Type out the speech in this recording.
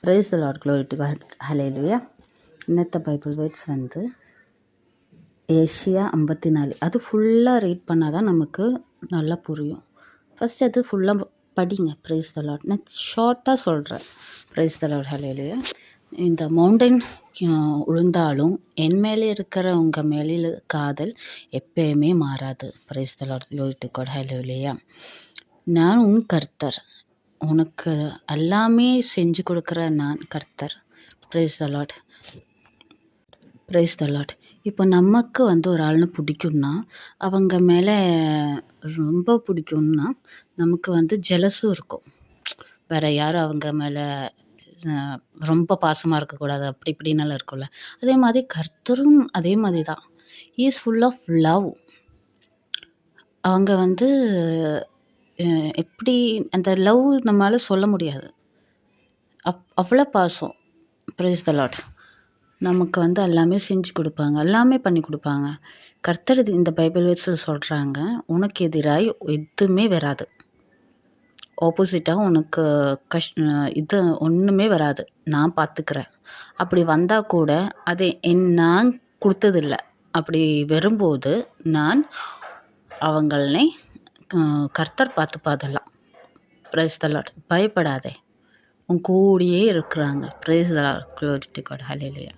Price the Lord, glory to God, hallelujah. இன்னத்த Bible words வந்து ஏசியா 54. அது ஃபுல்லாக ரீட் பண்ணால் தான் நமக்கு நல்லா புரியும். ஃபஸ்ட் அது ஃபுல்லாக படிங்க. Price the Lord. நான் ஷார்ட்டாக சொல்கிறேன். பிரைஸ் தி லார்ட், ஹல்லேலூயா. இந்த மவுண்டன் விழுந்தாலும் என் மேலே இருக்கிற உங்கள் மேலே காதல் எப்பயுமே மாறாது. Praise the Lord, glory to God, hallelujah. நான் உன் கர்த்தர், உனக்கு எல்லாமே செஞ்சு கொடுக்குற நான் கர்த்தர். Praise the Lord, praise the Lord. இப்போ நமக்கு வந்து ஒரு ஆள்னு பிடிக்கும்னா, அவங்க மேலே ரொம்ப பிடிக்கும்னா நமக்கு வந்து ஜெலஸும் இருக்கும். வேறு யாரும் அவங்க மேலே ரொம்ப பாசமாக இருக்கக்கூடாது, அப்படி இப்படின்னாலும் இருக்கும்ல. அதே மாதிரி கர்த்தரும் அதே மாதிரி தான். He is full of love. அவங்க வந்து எப்படி அந்த லவ் நம்மளால் சொல்ல முடியாது. அவ்வளோ பாசம். Price the Lord. நமக்கு வந்து எல்லாமே செஞ்சு கொடுப்பாங்க, எல்லாமே பண்ணி கொடுப்பாங்க. கர்த்தர் இந்த பைபிள் வேர்ட்ஸில் சொல்கிறாங்க, உனக்கு எதிராக எதுவுமே வராது. ஆப்போசிட்டாக உனக்கு இது ஒன்றுமே வராது. நான் பார்த்துக்கிறேன். அப்படி வந்தால் கூட அதை நான் கொடுத்ததில்ல. அப்படி வரும்போது நான் அவங்களை கர்த்தர் பார்த்துப்பா. அதெல்லாம் ப்ரைஸ் தி லார்ட். பயப்படாதே, உன் கூடயே இருக்கிறாங்க. Praise the Lord, glory to God, hallelujah.